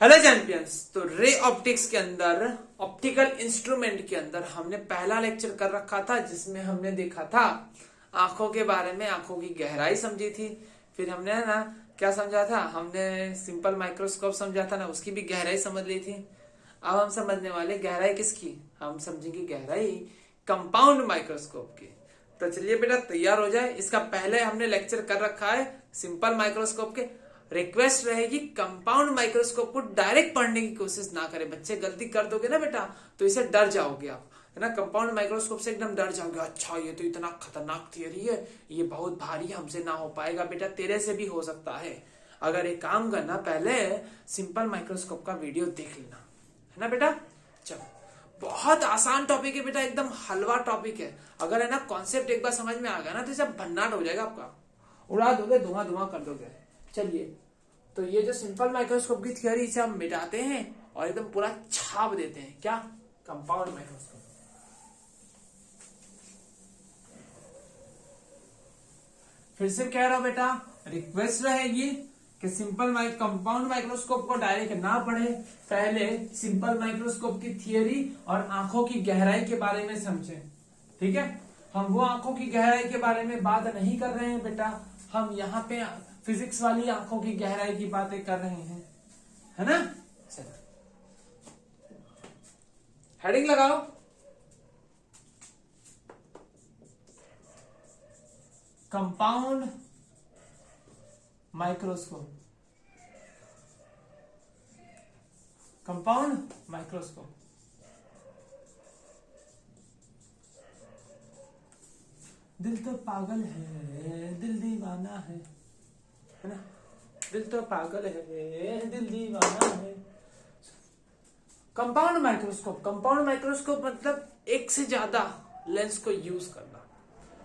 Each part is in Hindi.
Hello champions. तो रे ऑप्टिक्स के अंदर ऑप्टिकल इंस्ट्रूमेंट के अंदर हमने पहला लेक्चर कर रखा था जिसमें हमने देखा था आंखों के बारे में, आंखों की गहराई समझी थी। फिर हमने ना क्या समझा था, हमने सिंपल माइक्रोस्कोप समझा था ना, उसकी भी गहराई समझ ली थी। अब हम समझने वाले गहराई किसकी, हम समझेंगे गहराई कंपाउंड माइक्रोस्कोप की। तो चलिए बेटा तैयार हो जाए। इसका पहले हमने लेक्चर कर रखा है सिंपल माइक्रोस्कोप के। रिक्वेस्ट रहेगी कंपाउंड माइक्रोस्कोप को डायरेक्ट पढ़ने की कोशिश ना करें। बच्चे गलती कर दोगे ना बेटा तो इसे डर जाओगे आप, है ना। कंपाउंड माइक्रोस्कोप से एकदम डर जाओगे, अच्छा ये तो इतना खतरनाक थियरी है, ये बहुत भारी, हमसे ना हो पाएगा। बेटा तेरे से भी हो सकता है। अगर एक काम करना, पहले सिंपल माइक्रोस्कोप का वीडियो देख लेना, है ना बेटा। चलो, बहुत आसान टॉपिक है बेटा, एकदम हलवा टॉपिक है। अगर है ना कॉन्सेप्ट एक बार समझ में आ गया ना तो सब भन्नाट हो जाएगा आपका, उड़ा दोगे, धुआं धुआं कर दोगे। चलिए, तो ये जो सिंपल माइक्रोस्कोप की थियरी, इसे हम मिटाते हैं और एकदम पूरा छाप देते हैं। क्या? Compound microscope. फिर से कह रहा हूं बेटा, रिक्वेस्ट रहेगी कि सिंपल कंपाउंड माइक्रोस्कोप को डायरेक्ट ना पढ़े, पहले सिंपल माइक्रोस्कोप की थियरी और आंखों की गहराई के बारे में समझें। ठीक है, हम वो आंखों की गहराई के बारे में बात नहीं कर रहे हैं बेटा, हम यहाँ पे फिजिक्स वाली आंखों की गहराई की बातें कर रहे हैं, है ना। चलो, हेडिंग लगाओ। Compound microscope, compound microscope. दिल तो पागल है, दिल दीवाना है ना। दिल तो पागल है, दिल दीवाना है। कंपाउंड माइक्रोस्कोप, कंपाउंड माइक्रोस्कोप मतलब एक से ज्यादा लेंस को यूज करना,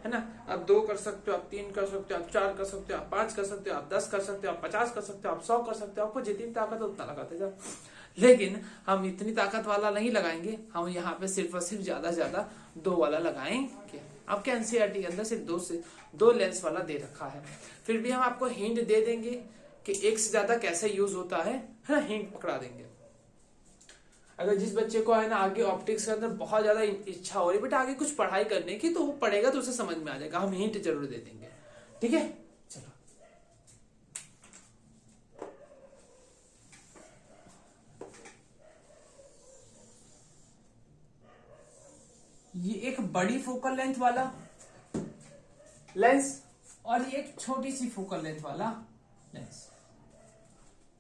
है ना। आप 2 कर सकते हो, आप 3 कर सकते हो, आप 4 कर सकते हो, आप 5 कर सकते हो, आप 10 कर सकते हो, आप 50 कर सकते हो, आप 100 कर सकते हो। आपको जितनी ताकत है उतना लगाते जाओ, लेकिन हम इतनी ताकत वाला नहीं लगाएंगे। हम यहाँ पे सिर्फ और सिर्फ ज्यादा से ज्यादा 2 वाला लगाएंगे। आपके एनसीईआरटी के अंदर सिर्फ 2 लेंस वाला दे रखा है। फिर भी हम आपको हिंट दे देंगे कि एक से ज्यादा कैसे यूज होता है ना, हिंट पकड़ा देंगे। अगर जिस बच्चे को है ना आगे ऑप्टिक्स के अंदर बहुत ज्यादा इच्छा हो रही है बेटा आगे कुछ पढ़ाई करने की, तो वो पढ़ेगा तो उसे समझ में आ जाएगा। हम हिंट जरूर दे देंगे, ठीक है। चलो, ये एक बड़ी फोकल लेंथ वाला लेंस और ये एक छोटी सी फोकल लेंथ वाला लेंस,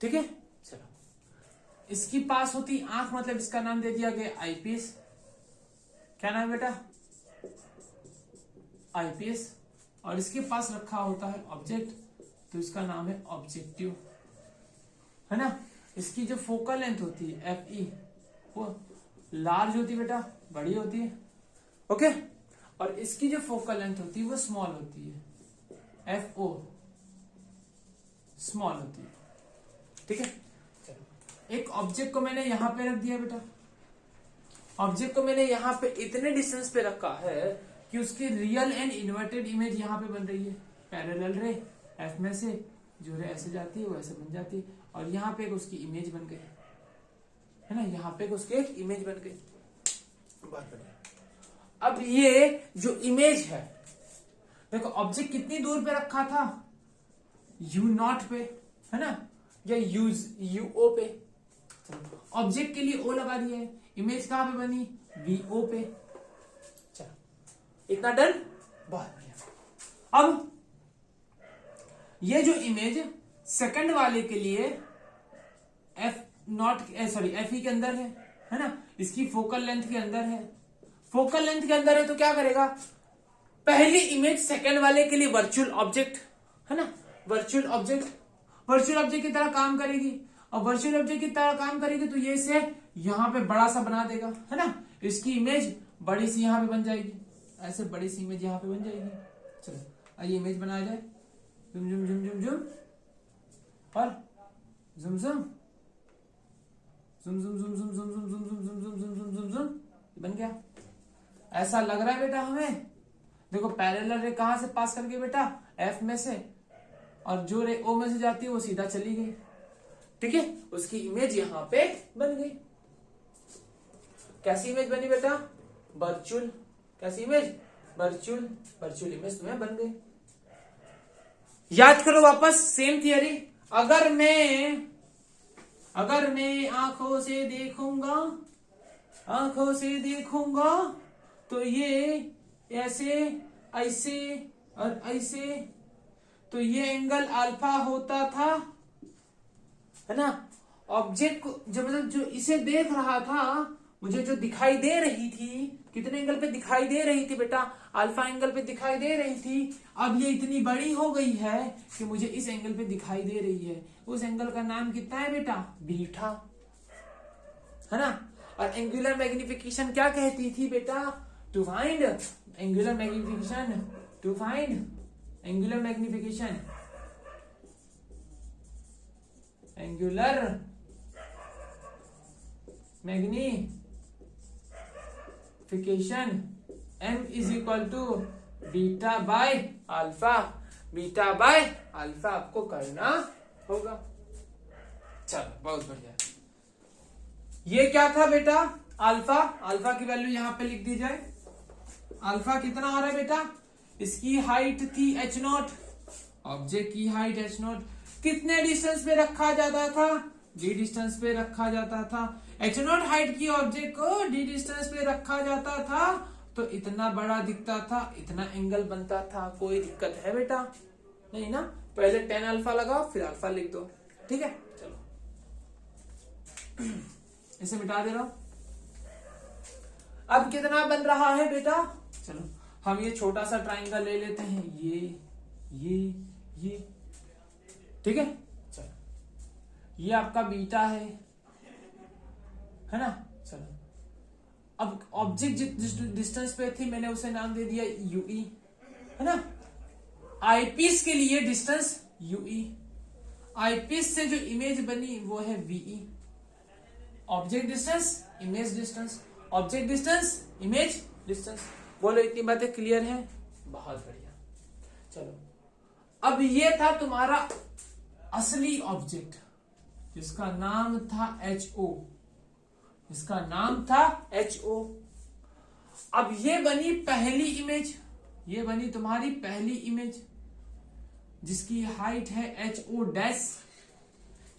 ठीक है। चलो, इसकी पास होती आंख, मतलब इसका नाम दे दिया गया आईपीएस। क्या नाम है बेटा? आईपीएस। और इसके पास रखा होता है ऑब्जेक्ट, तो इसका नाम है ऑब्जेक्टिव, है ना। इसकी जो फोकल लेंथ होती है एफ ई, वो लार्ज होती है बेटा, बड़ी होती है, ओके। और इसकी जो फोकल लेंथ होती है वो स्मॉल होती है, एफ ओ, स्मॉल होती है, ठीक है। एक ऑब्जेक्ट को मैंने यहां पे रख दिया बेटा, ऑब्जेक्ट को मैंने यहां पे इतने डिस्टेंस पे रखा है कि उसकी रियल एंड इन्वर्टेड इमेज यहां पे बन रही है। पैरेलल रे एफ में से जो रे ऐसे जाती है वो ऐसे बन जाती है, और यहाँ पे एक उसकी इमेज बन गई, है ना। यहाँ पे उसकी एक इमेज बन गई, बहुत बढ़िया। अब ये जो इमेज है, देखो ऑब्जेक्ट कितनी दूर पे रखा था, U0 पे, है ना, या UO पे। ऑब्जेक्ट के लिए O लगा दिया है, इमेज कहां पे बनी, VO पे। चलो, इतना डन, बहुत बढ़िया। अब ये जो इमेज सेकंड वाले के लिए FE के अंदर है ना, इसकी फोकल लेंथ के अंदर है। फोकल लेंथ के अंदर है तो क्या करेगा, पहली इमेज सेकंड वाले के लिए वर्चुअल ऑब्जेक्ट, है ना, वर्चुअल ऑब्जेक्ट की तरह काम करेगी। और वर्चुअल ऑब्जेक्ट की तरह काम करेगी तो ये इसे यहां पे बड़ा सा बना देगा, है ना। इसकी इमेज बड़ी सी यहां पे बन जाएगी, ऐसे बड़ी सी इमेज यहां पे बन जाएगी। चलो, आइए इमेज बनाया जाए। जुम जुम जुम जुम जुम और जुम जुम जुम जुम जुम जुम जुम जुम जुम जुम जुम जुम जुम जुम जुम जुम, बन गया। ऐसा लग रहा है बेटा हमें, देखो पैरेलल रे कहां से पास कर गई बेटा, एफ में से, और जो रे ओ में से जाती है वो सीधा चली गई। ठीक है, उसकी इमेज यहाँ पे बन गई। कैसी इमेज बनी बेटा? वर्चुअल। कैसी इमेज? वर्चुअल। वर्चुअल इमेज तुम्हें बन गई। याद करो वापस सेम थियरी। अगर मैं आंखों से देखूंगा तो ये ऐसे, ऐसे और ऐसे, तो ये एंगल अल्फा होता था, है ना। ऑब्जेक्ट को जब मतलब जो इसे देख रहा था, मुझे जो दिखाई दे रही थी, कितने एंगल पे दिखाई दे रही थी बेटा? अल्फा एंगल पे दिखाई दे रही थी। अब ये इतनी बड़ी हो गई है कि मुझे इस एंगल पे दिखाई दे रही है। उस एंगल का नाम कितना है बेटा? बीटा, है ना। और एंगुलर मैग्निफिकेशन क्या कहती थी बेटा? To find angular magnification, to find angular magnification, angular magnification m is equal to beta by alpha. Beta by alpha आपको करना होगा। चलो बहुत बढ़िया। ये क्या था बेटा? अल्फा। अल्फा की वैल्यू यहां पे लिख दी जाए। अल्फा कितना आ रहा है बेटा? इसकी हाइट थी h0, ऑब्जेक्ट की हाइट h0। कितने डिस्टेंस पे रखा जाता था? d डिस्टेंस पे रखा जाता था। h0 हाइट की ऑब्जेक्ट को d डिस्टेंस पे रखा जाता था तो इतना बड़ा दिखता था, इतना एंगल बनता था। कोई दिक्कत है बेटा? नहीं ना। पहले tan अल्फा लगाओ, फिर अल्फा लिख दो, ठीक है। चलो इसे मिटा दे रहा हूं। अब कितना बन रहा है बेटा? चलो हम ये छोटा सा ट्राइंगल ले लेते हैं, ये, ठीक है। चलो ये आपका बीटा है ना। चलो अब ऑब्जेक्ट जिस डिस्टेंस पे थी मैंने उसे नाम दे दिया यूई, है ना। आईपीस के लिए डिस्टेंस यूई, आईपीस से जो इमेज बनी वो है VE. Object distance, image distance, object distance, image distance. बोलो इतनी बातें क्लियर है? बहुत बढ़िया। चलो अब ये था तुम्हारा असली ऑब्जेक्ट जिसका नाम था HO, इसका नाम था HO। अब ये बनी पहली इमेज, ये बनी तुम्हारी पहली इमेज जिसकी हाइट है HO डैश,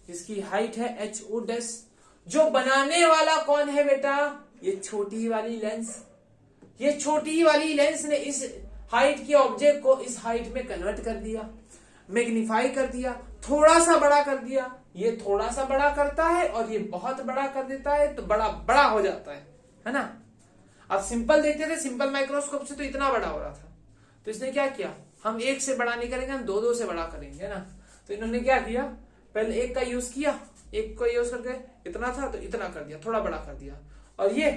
जिसकी हाइट है HO डैश। जो बनाने वाला कौन है बेटा? ये छोटी वाली लेंस। ये छोटी वाली लेंस ने इस हाइट के ऑब्जेक्ट को इस हाइट में कन्वर्ट कर दिया, मैग्नीफाई कर दिया, थोड़ा सा बड़ा कर दिया। ये थोड़ा सा बड़ा करता है और ये बहुत बड़ा कर देता है, तो बड़ा बड़ा हो जाता है ना। अब सिंपल देखते थे, सिंपल माइक्रोस्कोप से तो इतना बड़ा हो रहा था, तो इसने क्या किया? हम एक से बड़ा नहीं करेंगे, हम दो से बड़ा करेंगे ना। तो इन्होंने क्या किया? पहले एक का यूज किया, एक को यूज करके इतना था तो इतना कर दिया, थोड़ा बड़ा कर दिया, और ये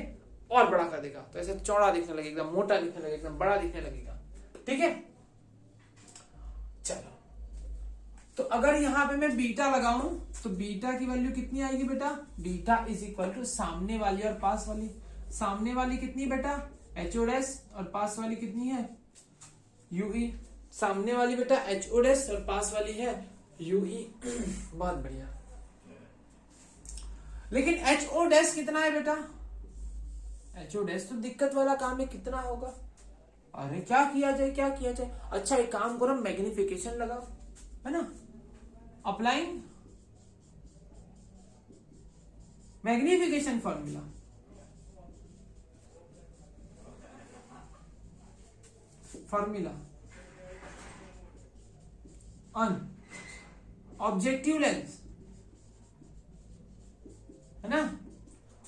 और बड़ा कर देगा तो ऐसे चौड़ा दिखने लगेगा, एकदम मोटा दिखने लगेगा, एकदम बड़ा दिखने लगेगा, ठीक है। चलो तो अगर यहां पे मैं बीटा लगाऊं तो बीटा की वैल्यू कितनी आएगी बेटा? बीटा इज इक्वल टू सामने वाली और पास वाली। सामने वाली कितनी बेटा? HO डैश, और पास वाली कितनी है? UE। सामने वाली बेटा HO डैश और पास वाली है UE। बहुत बढ़िया। लेकिन HO डैश कितना है बेटा? HO डैश तो दिक्कत वाला काम है, कितना होगा? अरे क्या किया जाए, क्या किया जाए? अच्छा एक काम करो, मैग्निफिकेशन लगाओ, है ना। Applying magnification formula, on objective lens, है ना।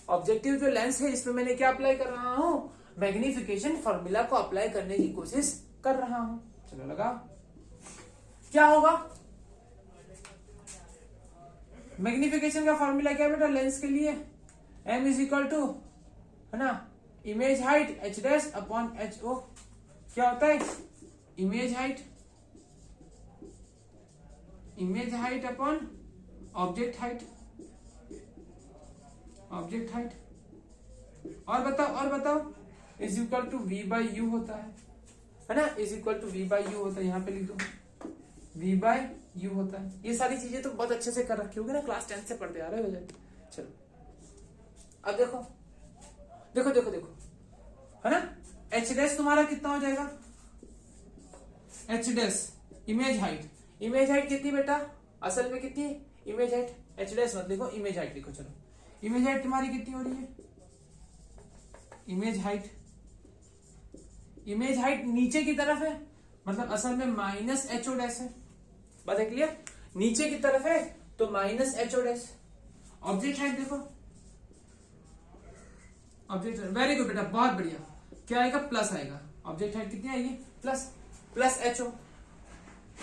ऑब्जेक्टिव जो लेंस है इसमें मैंने क्या अप्लाई कर रहा हूं? मैग्निफिकेशन फॉर्मूला को अप्लाई करने की कोशिश कर रहा हूं। चलो लगा, क्या होगा? मैग्निफिकेशन का फॉर्मूला क्या बेटा लेंस के लिए? m इज इक्वल टू, है ना, image height h dash upon HO। क्या होता है? Image height upon object height. और बताओ is equal to v by u होता है ना। Is equal to v by u होता है, यहां पे लिख दो v बाई u होता है। ये सारी चीजें तो बहुत अच्छे से कर रखी होगी ना, क्लास 10 से पढ़ते आ रहे हो। चलो अब देखो देखो देखो देखो, है ना, h डैश तुम्हारा कितना हो जाएगा, h dash image height, image height कितनी बेटा, असल में कितनी इमेज हाइट, h डैश मत लिखो, इमेज हाइट लिखो। चलो इमेज हाइट तुम्हारी कितनी हो रही है, इमेज हाइट, इमेज हाइट नीचे की तरफ है, मतलब असल में माइनस एच ओ डैश है। बात है क्लियर, नीचे की तरफ है तो माइनस एच ओ डैश। ऑब्जेक्ट हाइट देखो, ऑब्जेक्ट, वेरी गुड बेटा, बहुत बढ़िया, क्या आएगा, प्लस आएगा। ऑब्जेक्ट हाइट कितनी आएगी, प्लस, प्लस एच ओ,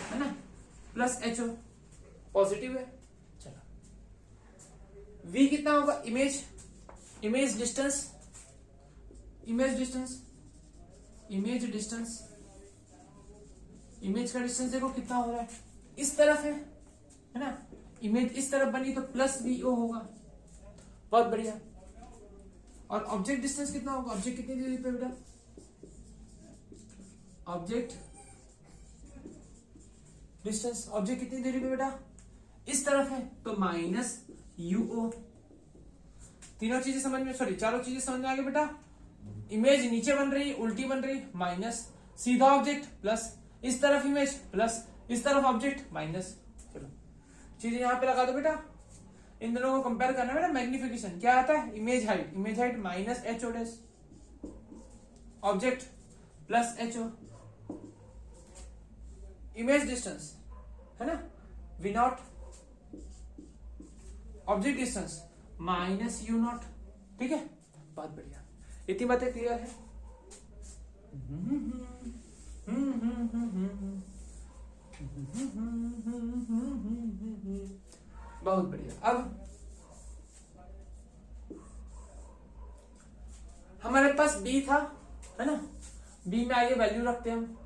है ना, प्लस एच ओ, पॉजिटिव है। चलो v कितना होगा, image, image distance, image distance, image distance, image का डिस्टेंस देखो कितना हो रहा है, इस तरफ है ना, इमेज इस तरफ बनी तो प्लस vo होगा, बहुत बढ़िया। और ऑब्जेक्ट डिस्टेंस कितना होगा, ऑब्जेक्ट कितनी दूरी पे बेटा, ऑब्जेक्ट डिस्टेंस, ऑब्जेक्ट कितनी दूरी पे बेटा, इस तरफ है तो माइनस यूओ। तीनों चीजें समझ में, सॉरी चारों चीजें समझ में आ गई बेटा। इमेज नीचे बन रही, उल्टी बन रही, माइनस, सीधा ऑब्जेक्ट प्लस, इस तरफ इमेज प्लस, इस तरफ ऑब्जेक्ट माइनस। चलो चीजें यहां पे लगा दो बेटा, इन दोनों को कंपेयर करना है बेटा। मैग्निफिकेशन क्या आता है, image height, image height minus h ओ dash, object plus h o, image distance है ना v naught, object distance minus u naught. ठीक है, बहुत बढ़िया, इतनी बातें क्लियर है। बहुत बढ़िया। अब हमारे पास b था, है ना, b में आगे वैल्यू रखते हैं हम,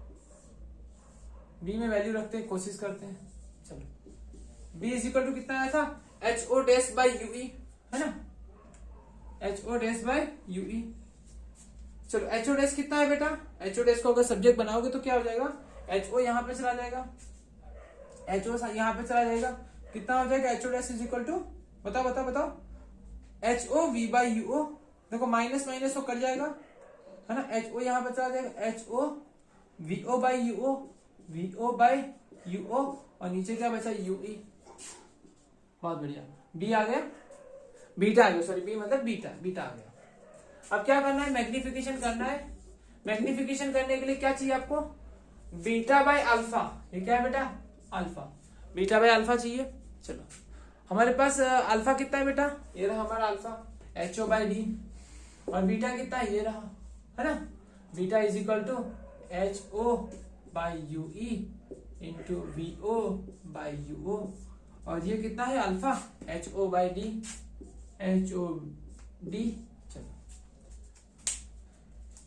b में वैल्यू रखते हैं, कोशिश करते हैं। चलो b इज इक्वल टू कितना आया था, h O dash by u e, है ना, h O dash by u e. चलो एच ओ डैश कितना है बेटा, एच ओ डैश को अगर सब्जेक्ट बनाओगे तो क्या हो जाएगा, एच ओ यहां पे चला जाएगा, एच ओ यहां पे चला जाएगा, कितना हो जाएगा, H O dash is equal to, बताओ बताओ बताओ, H O V by U O. देखो माइनस माइनस तो कट जाएगा, है ना, एच ओ यहां पे चला जाएगा, H O V O by U O, V O by U O, और नीचे क्या बचा, यू ई। बहुत बढ़िया, बी आ गया, बीटा आ गया, सॉरी बी मतलब बीटा, बीटा आ गया। अब क्या करना है, मैग्निफिकेशन करना है। मैग्निफिकेशन करने के लिए क्या चाहिए आपको, बीटा बाय अल्फा, ये क्या है बेटा, अल्फा, बीटा बाय अल्फा चाहिए। चलो हमारे पास अल्फा कितना है बेटा, ये रहा हमारा alpha, H O by D, और बीटा कितना है, ये रहा, है ना, beta is equal to H O by you E into V O by U O, और ये कितना है alpha, H O by D, H O D. चलो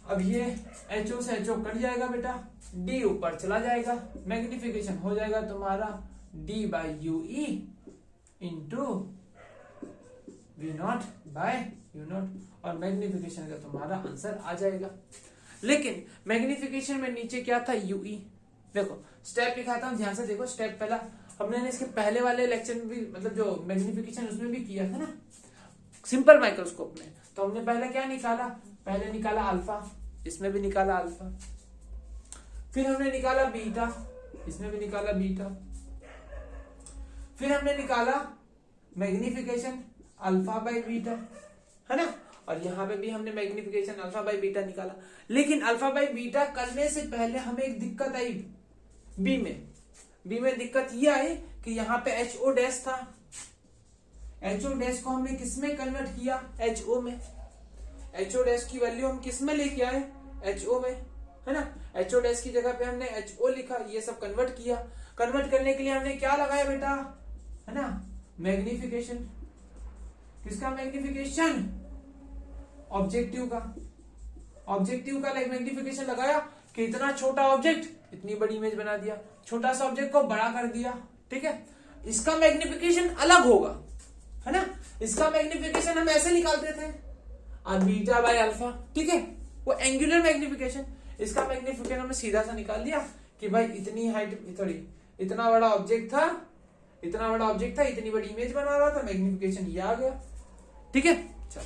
अब ये एच ओ से एच ओ कट जाएगा बेटा, डी ऊपर चला जाएगा, मैग्निफिकेशन हो जाएगा तुम्हारा d by you E into v naught by u naught, और मैग्निफिकेशन का तुम्हारा आंसर आ जाएगा। लेकिन मैग्निफिकेशन में नीचे क्या था, यूई। देखो स्टेप लिखाता हूं, ध्यान से देखो। स्टेप पहला हमने इसके पहले वाले लेक्चर में भी, मतलब जो मैग्निफिकेशन उसमें भी किया था ना, सिंपल माइक्रोस्कोप में। तो हमने पहले क्या निकाला, पहले निकाला अल्फा, इसमें भी निकाला अल्फा, फिर हमने निकाला बीटा, इसमें भी निकाला बीटा, फिर हमने निकाला मैग्निफिकेशन अल्फा बाई बीटा, है ना, और यहां पे भी हमने मैग्निफिकेशन अल्फा बाई बीटा निकाला। लेकिन अल्फा बाई बीटा करने से पहले हमें एक दिक्कत आई बी में दिक्कत ये आई कि यहाँ पे एच ओ डैश था, एच ओ डैश को हमने किस में कन्वर्ट किया, एच ओ में। एच ओ डैश की वैल्यू हम किस में लेके आए, एच ओ में, है ना, एच ओ डैश की जगह पे हमने एच ओ लिखा, ये सब कन्वर्ट किया। कन्वर्ट करने के लिए हमने क्या लगाया बेटा, है ना, मैग्निफिकेशन। किसका मैग्निफिकेशन, ऑब्जेक्टिव का, ऑब्जेक्टिव का मैग्निफिकेशन लगाया कि इतना छोटा ऑब्जेक्ट इतनी बड़ी इमेज बना दिया, छोटा सा ऑब्जेक्ट को बड़ा कर दिया। ठीक है, इसका मैग्निफिकेशन अलग होगा, है ना, इसका मैग्निफिकेशन हम ऐसे निकालते थे, बीटा बाय अल्फा। ठीक है, वो एंगुलर मैग्निफिकेशन, इसका मैग्निफिकेशन हमने सीधा सा निकाल दिया कि भाई इतनी हाइट, सॉरी इतना बड़ा ऑब्जेक्ट था, इतनी बड़ी इमेज बना रहा था, मैग्निफिकेशन ये आ गया। ठीक है, चलो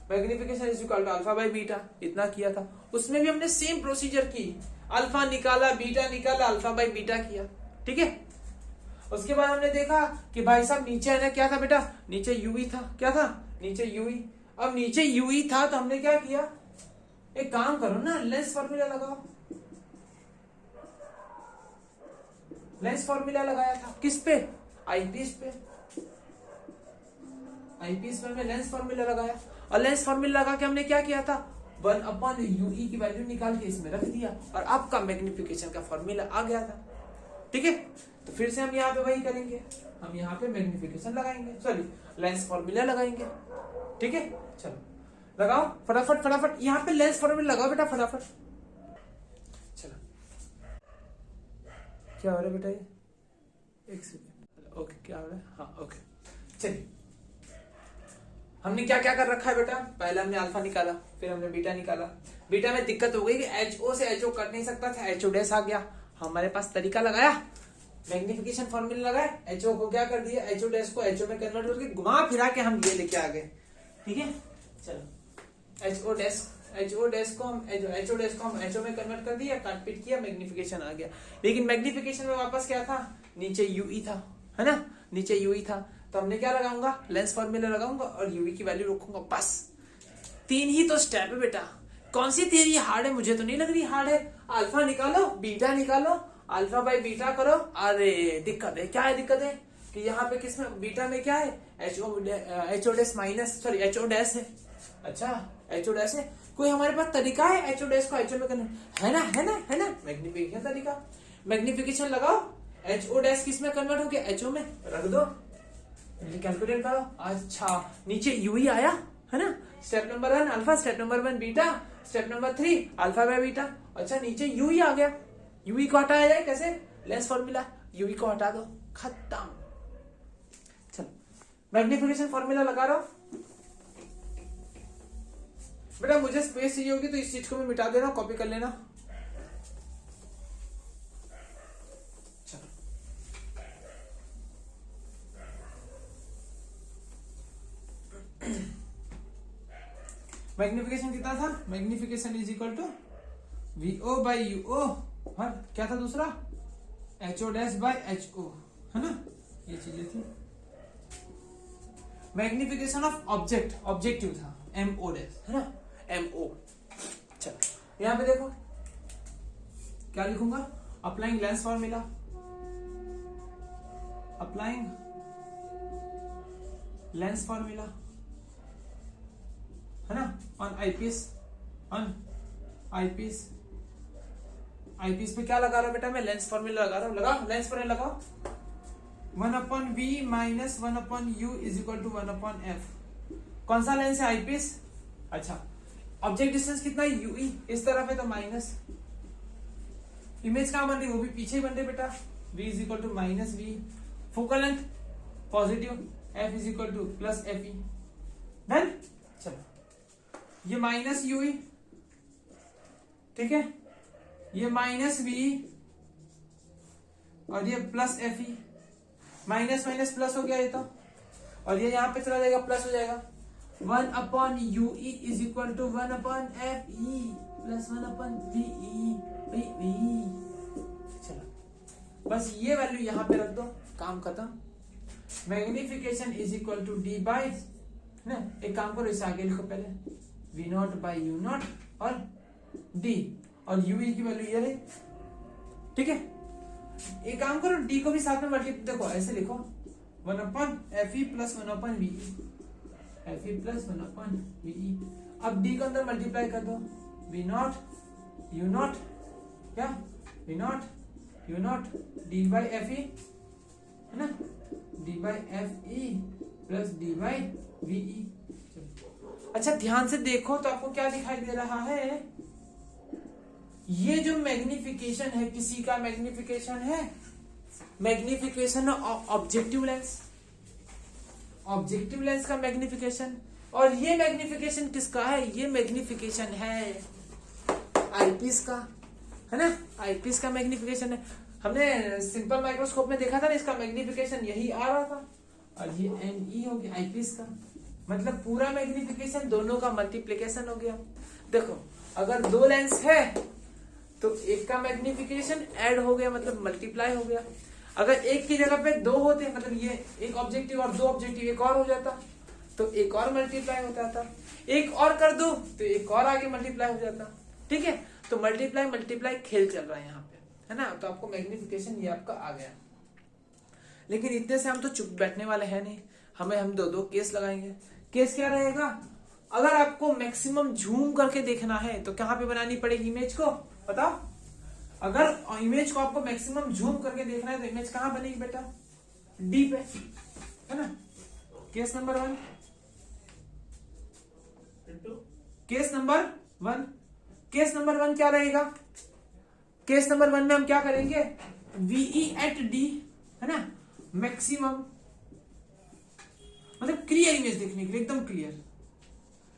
magnification is equal to alpha by beta, इतना किया था। उसमें भी हमने सेम प्रोसीजर की, अल्फा निकाला, बीटा निकाला, अल्फा बाई बीटा किया। ठीक है, उसके बाद हमने देखा कि भाई साहब नीचे है ना, क्या था बेटा, नीचे यूई था। क्या था, नीचे यूई। अब नीचे यूई था तो हमने क्या किया, एक काम करो ना, लेंस फॉर्मूला लगाओ। लेंस फॉर्मूला लगाया था किस पे, आईपीस पे। आईपीस पे हमने लेंस फॉर्मूला लगाया, और लेंस फॉर्मूला लगा के हमने क्या किया था, 1/ue की वैल्यू निकाल के इसमें रख दिया, और आपका मैग्निफिकेशन का फॉर्मूला आ गया था। ठीक है, तो फिर से हम यहाँ पे वही करेंगे, हम यहाँ पे मैग्निफिकेशन लगाएंगे, सॉरी लेंस फॉर्मूला लगाएंगे। ठीक है, चलो लगाओ फटाफट फटाफट, यहाँ पे लेंस फॉर्मूला लगाओ बेटा फटाफट। चलो क्या हो रहा है बेटा, ये एक सेकंड, ओके क्या हो रहा है, हाँ ओके। चलिए, हमने क्या क्या कर रखा है बेटा, पहले हमने अल्फा निकाला, फिर हमने बीटा निकाला। बीटा में दिक्कत हो गई कि HO से HO कट नहीं सकता था, HO डैश आ गया। हमारे पास तरीका लगाया, मैग्निफिकेशन फॉर्मूला लगाया, HO को क्या कर दिया, HO डैश को HO में कन्वर्ट करके घुमा फिरा के हम ये लेके आ गए। ठीक है, चलो HO डैश को हम HO में कन्वर्ट कर दिया, काट पीट किया, मैग्निफिकेशन आ गया। लेकिन मैग्निफिकेशन में वापस क्या था, नीचे यूई था, है ना, नीचे यूई था, तो हमने क्या लगाऊंगा, लेंस फॉर्मूला लगाऊंगा और यूवी की वैल्यू रखूंगा, बस। 3 ही तो स्टेप है बेटा, कौन सी थियरी हार्ड है, मुझे तो नहीं लग रही हार्ड है। अल्फा निकालो, बीटा निकालो, अल्फा बाई बीटा करो। अरे दिक्कत है, क्या है दिक्कत है कि यहाँ पे किसमें, बीटा में क्या है, HO dash minus, sorry HO dash है। अच्छा HO डैश है, कोई हमारे पास तरीका है HO डैश को HO में करना, है ना, मैग्निफिकेशन तरीका। मैग्निफिकेशन लगाओ, HO डैश किस में कन्वर्ट हो गया, HO में रख दो, कैलकुलेट करो। अच्छा नीचे यूई आया, है ना, step number 1 alpha, step number 1 beta, step number 3 alpha by beta. अच्छा नीचे यूई आ गया, यूई को हटाया जाए कैसे, लेंस फॉर्मूला, यूई को हटा दो, खत्म। चलो मैग्निफिकेशन फॉर्मूला लगा रहा हूं बेटा, मुझे स्पेस चाहिए होगी तो इस चीज को भी मिटा देना, कॉपी कर लेना। मैग्निफिकेशन कितना था, magnification is equal to VO by UO, और क्या था दूसरा, HO डैश बाई HO, है ना, ये चीजें थी। मैग्निफिकेशन ऑफ ऑब्जेक्ट, ऑब्जेक्टिव था MO डैश, है ना, MO। चलो यहां पे देखो क्या लिखूंगा, applying lens formula, applying lens formula, है ना, ऑन आईपीस पे क्या लगा रहा हूं बेटा, मैं लेंस फॉर्मूला लगा रहा हूं, लगाओ लेंस फॉर्मूला लगाओ, 1/v minus 1/u is equal to 1/f। कौन सा लेंस है, आईपीस। अच्छा ऑब्जेक्ट डिस्टेंस कितना है, यूई, इस तरफ है तो माइनस, इमेज कहां बन रही, वो भी पीछे बन रही बेटा, v is equal to minus v, focal length positive, f is equal to plus fe। Done, चलो ये माइनस यूई, ठीक है, ये माइनस वी और ये plus F E, minus minus plus हो गया ये तो, और ये यहां पे चला जाएगा, प्लस हो जाएगा। 1/UE is equal to 1/FE plus 1/VE। चलो बस ये वैल्यू यहां पे रख दो, काम खत्म। Magnification is equal to D by, ना एक काम करो, इसे आगे लिखो पहले, V0 बाई U0 और D, और UE की वैल्यू ये रही। ठीक है, एक काम करो, D को भी साथ में मल्टीप्लाई, देखो ऐसे लिखो, 1/FE plus 1/VE, FE plus 1/VE। अब D को अंदर मल्टीप्लाई कर दो, V0 U0, क्या V0 U0 D by FE, है ना, D by FE plus D by VE। अच्छा ध्यान से देखो तो आपको क्या दिखाई दे रहा है, ये जो मैग्निफिकेशन है, किसी का मैग्निफिकेशन है, magnification objective lens, objective lens का मैग्निफिकेशन, और ये मैग्निफिकेशन किसका है, ये मैग्निफिकेशन है आईपीस का, है ना, आईपीस का मैग्निफिकेशन है। हमने सिंपल माइक्रोस्कोप में देखा था ना, इसका मैग्निफिकेशन यही आ रहा था और ये NE हो गया आईपीस का, मतलब पूरा मैग्निफिकेशन दोनों का मल्टीप्लीकेशन हो गया। देखो अगर दो लेंस है तो एक का मैग्निफिकेशन ऐड हो गया, मतलब मल्टीप्लाई हो गया। अगर एक की जगह पे दो होते, मतलब ये एक ऑब्जेक्टिव और दो ऑब्जेक्टिव एक और हो जाता तो एक और मल्टीप्लाई हो जाता, एक और कर दो तो एक और आगे मल्टीप्लाई हो जाता। ठीक है, तो मल्टीप्लाई मल्टीप्लाई खेल चल रहा है यहाँ पे, है ना। तो आपको मैग्निफिकेशन ये आपका आ गया, लेकिन इतने से हम तो चुप बैठने वाले हैं नहीं, हम दो दो केस लगाएंगे। केस क्या रहेगा, अगर आपको मैक्सिमम झूम करके देखना है तो कहाँ पे बनानी पड़ेगी इमेज को, बताओ। अगर इमेज को आपको मैक्सिमम झूम करके देखना है तो इमेज कहाँ बनेगी बेटा, डी पे, है ना। Case number 1, case number 1, case number 1 क्या रहेगा, केस नंबर 1 में हम क्या करेंगे, VE एट D, है ना, मैक्सिमम, मतलब क्लियर इमेज देखने के लिए, एकदम clear,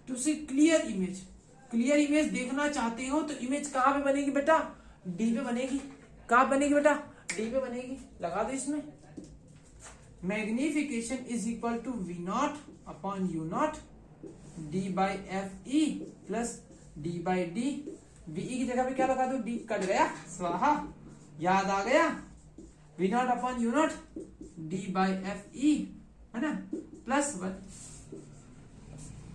to see clear image. Clear image देखना चाहते हो तो इमेज कहां पे बनेगी बेटा, डी पे बनेगी। कहां बनेगी बेटा, डी पे बनेगी। लगा दो इसमें, magnification is equal to V naught upon U naught D by FE plus D by D। VE की जगह पे क्या लगा दो, D कट गया, स्वाहा, याद आ गया। V naught upon U naught D by FE, है ना, प्लस 1।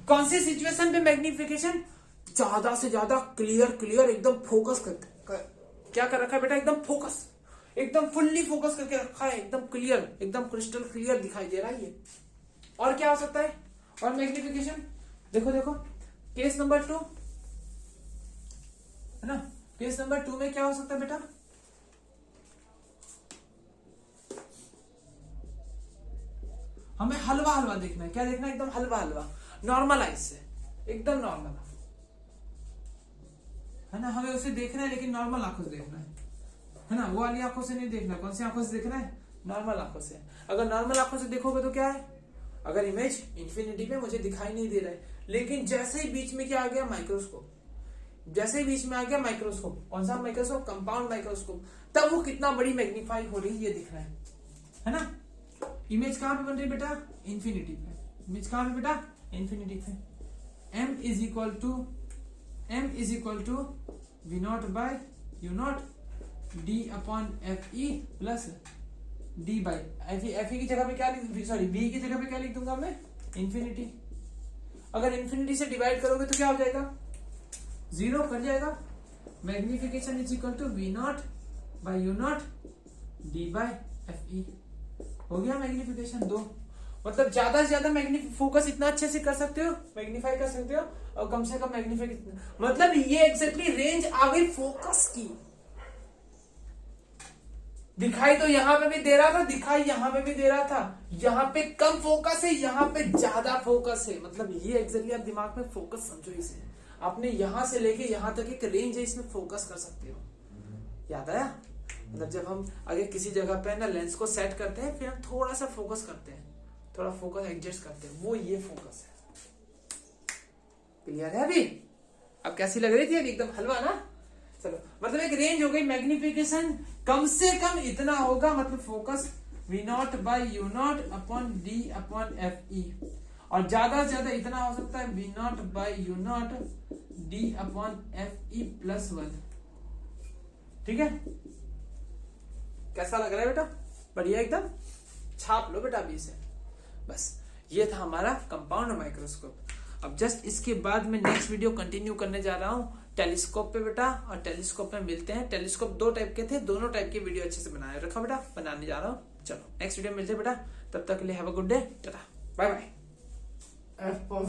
कौन सी सिचुएशन पे मैग्निफिकेशन ज्यादा से ज्यादा क्लियर एकदम फोकस क्या कर रखा है बेटा, एकदम फोकस, एकदम फुल्ली फोकस करके रखा है, एकदम क्लियर, एकदम क्रिस्टल क्लियर दिखाई दे रहा है ये। और क्या हो सकता है, और मैग्निफिकेशन देखो केस नंबर 2, है ना, केस नंबर 2 में क्या हो सकता है बेटा, हमें हलवा हलवा देखना है। क्या देखना है, एकदम हलवा, नॉर्मल आइज से, एकदम नॉर्मल, है ना। हमें उसे देखना है लेकिन नॉर्मल आंखों से देखना है ना, वो वाली आंखों से नहीं देखना। कौन सी आंखों से देखना है, नॉर्मल आंखों से। अगर नॉर्मल आंखों से देखोगे तो क्या है, अगर इमेज इंफिनिटी में मुझे दिखाई नहीं दे रहा है, लेकिन जैसे ही बीच में क्या आ गया, माइक्रोस्कोप, जैसे ही बीच में आ गया माइक्रोस्कोप, कौन सा माइक्रोस्कोप, कंपाउंड माइक्रोस्कोप, तब वो कितना बड़ी मैग्नीफाई हो रही है ये दिख रहा है ना। इमेज कहां पे बन रही है बेटा, इंफिनिटी पे। इमेज कहां पे बेटा, इंफिनिटी पे। M is equal to V naught by U naught D upon FE plus D by FE की जगह पे क्या लिख, सॉरी V की जगह पे क्या लिख दूंगा मैं, इंफिनिटी। अगर इंफिनिटी से डिवाइड करोगे तो क्या हो जाएगा, 0 कट जाएगा। Magnification is equal to V naught by U naught D by FE। हो गया मैग्निफिकेशन 2। मतलब ज्यादा से ज्यादा फोकस इतना अच्छे से कर सकते हो, मैग्नीफाई कर सकते हो, और कम से कम मैग्नीफाई, मतलब ये एग्जैक्टली रेंज आ गई फोकस की। दिखाई तो यहां पे भी दे रहा था, दिखाई यहां पे भी दे रहा था, यहां पे कम फोकस है, यहां पे ज्यादा फोकस है। मतलब ये एग्जैक्टली आप दिमाग में फोकस समझो इसे, आपने यहां से लेके यहां तक एक रेंज है, इसमें फोकस कर सकते हो। याद आया, मतलब जब हम आगे किसी जगह पे ना लेंस को सेट करते हैं, फिर हम थोड़ा सा फोकस करते हैं, थोड़ा फोकस एडजस्ट करते हैं, वो ये फोकस है। क्लियर है अभी, अब कैसी लग रही थी अभी, एकदम हलवा ना। चलो, मतलब एक रेंज हो गई, मैग्निफिकेशन कम से कम इतना होगा, मतलब focus V naught by U not upon D upon FE, और ज्यादा से ज्यादा इतना हो सकता है V naught by U naught D upon FE plus 1। ठीक है, कैसा लग रहा है बेटा, बढ़िया, एकदम छाप लो बेटा अभी से। बस ये था हमारा कंपाउंड माइक्रोस्कोप। अब जस्ट इसके बाद मैं नेक्स्ट वीडियो कंटिन्यू करने जा रहा हूँ टेलीस्कोप पे बेटा, और टेलीस्कोप में मिलते हैं। टेलीस्कोप 2 टाइप के थे, दोनों टाइप की वीडियो अच्छे से बनाए रखा बेटा, बनाने जा रहा हूँ। चलो नेक्स्ट वीडियो मिलते हैं बेटा, तब तक के लिए have a good day, tata, bye bye.